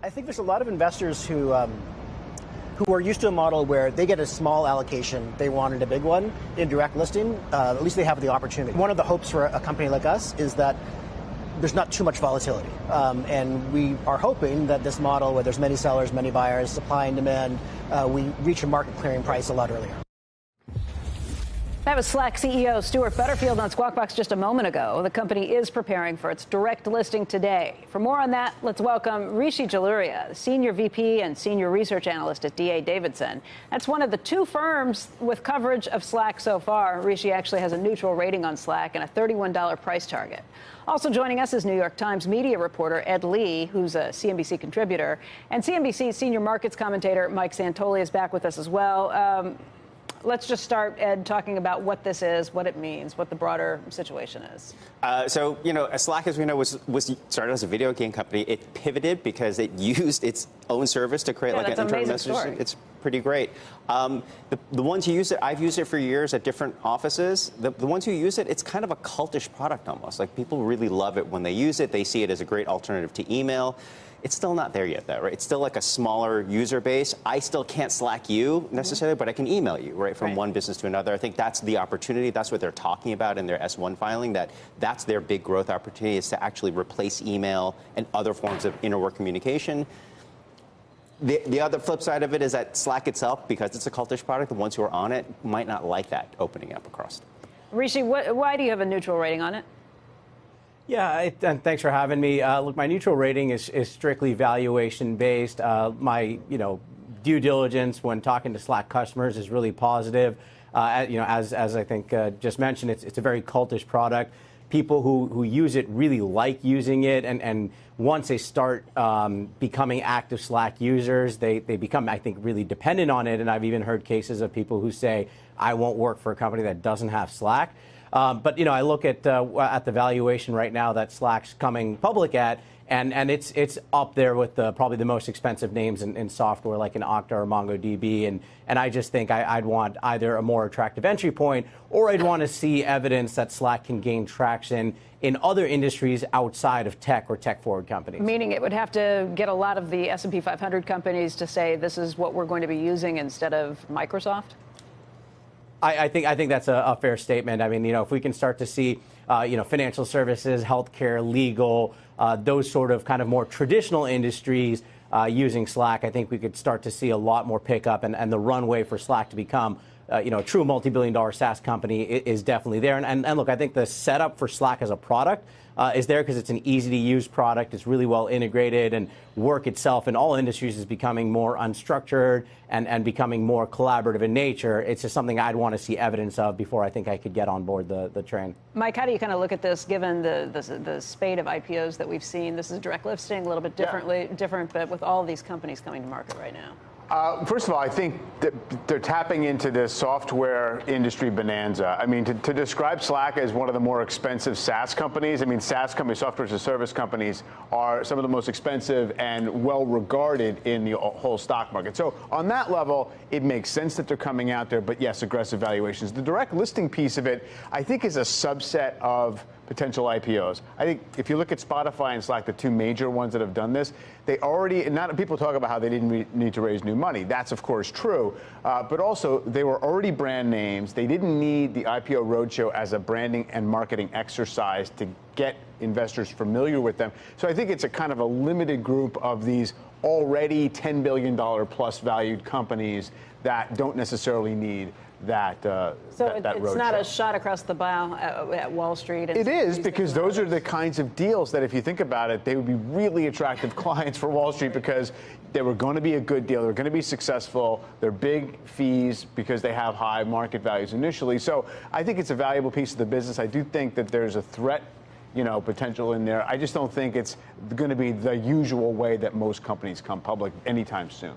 I think there's a lot of investors who are used to a model where they get a small allocation, they wanted a big one in direct listing. At least they have the opportunity. One of the hopes for a company like us is that there's not too much volatility. And we are hoping that this model, where there's many sellers, many buyers, supply and demand, we reach a market clearing price a lot earlier. That was Slack CEO Stuart Butterfield on Squawk Box just a moment ago. The company is preparing for its direct listing today. For more on that, let's welcome Rishi Jaluria, Senior VP and Senior Research Analyst at D.A. Davidson. That's one of the two firms with coverage of Slack so far. Rishi actually has a neutral rating on Slack and a $31 price target. Also joining us is New York Times media reporter Ed Lee, who's a CNBC contributor, and CNBC senior markets commentator Mike Santoli is back with us as well. Let's just start, Ed, talking about what this is, what it means, what the broader situation is. Slack, as we know, was started as a video game company. It pivoted because it used its own service to create an internal message. Story. It's pretty great. The ones who use it, I've used it for years at different offices. The ones who use it, it's kind of a cultish product almost. Like, people really love it when they use it. They see it as a great alternative to email. It's still not there yet, though, right? It's still like a smaller user base. I still can't Slack you necessarily, but I can email you, right, from one business to another. I think that's the opportunity. That's what they're talking about in their S1 filing, that's their big growth opportunity, is to actually replace email and other forms of interwork communication. The other flip side of it is that Slack itself, because it's a cultish product, the ones who are on it might not like that opening up across. Rishi, why do you have a neutral rating on it? Yeah, and thanks for having me. Look, my neutral rating is strictly valuation based. My due diligence when talking to Slack customers is really positive. As I think just mentioned, it's a very cultish product. People who use it really like using it, and once they start becoming active Slack users, they become, I think, really dependent on it. And I've even heard cases of people who say, I won't work for a company that doesn't have Slack. But I look at the valuation right now that Slack's coming public at, and it's up there with probably the most expensive names in software, like an Okta or MongoDB. And I just think I'd want either a more attractive entry point, or I'd want to see evidence that Slack can gain traction in other industries outside of tech or tech-forward companies. Meaning it would have to get a lot of the S&P 500 companies to say this is what we're going to be using instead of Microsoft? I think that's a fair statement. I mean, if we can start to see, financial services, healthcare, legal, those sort of kind of more traditional industries using Slack, I think we could start to see a lot more pickup, and the runway for Slack to become, a true multi-billion-dollar SaaS company is definitely there. And look, I think the setup for Slack as a product is there because it's an easy-to-use product. It's really well integrated, and work itself in all industries is becoming more unstructured and becoming more collaborative in nature. It's just something I'd want to see evidence of before I think I could get on board the train. Mike, how do you kind of look at this, given the spate of IPOs that we've seen? This is direct listing, a little bit different, but with all these companies coming to market right now. First of all, I think that they're tapping into this software industry bonanza. I mean, to describe Slack as one of the more expensive SaaS companies, I mean, SaaS companies, software as a service companies, are some of the most expensive and well-regarded in the whole stock market. So on that level, it makes sense that they're coming out there, but yes, aggressive valuations. The direct listing piece of it, I think, is a subset of potential IPOs. I think if you look at Spotify and Slack, the two major ones that have done this, they already, and not people talk about how they didn't need to raise new money. That's, of course, true. But also, they were already brand names. They didn't need the IPO roadshow as a branding and marketing exercise to get investors familiar with them. So I think it's a kind of a limited group of these already $10 billion plus valued companies that don't necessarily need that it's not a shot across the bow at Wall Street. It is, because those are the kinds of deals that, if you think about it, they would be really attractive clients for Wall Street, because they were going to be a good deal. They're going to be successful. They're big fees because they have high market values initially. So I think it's a valuable piece of the business. I do think that there's a threat, potential in there. I just don't think it's going to be the usual way that most companies come public anytime soon.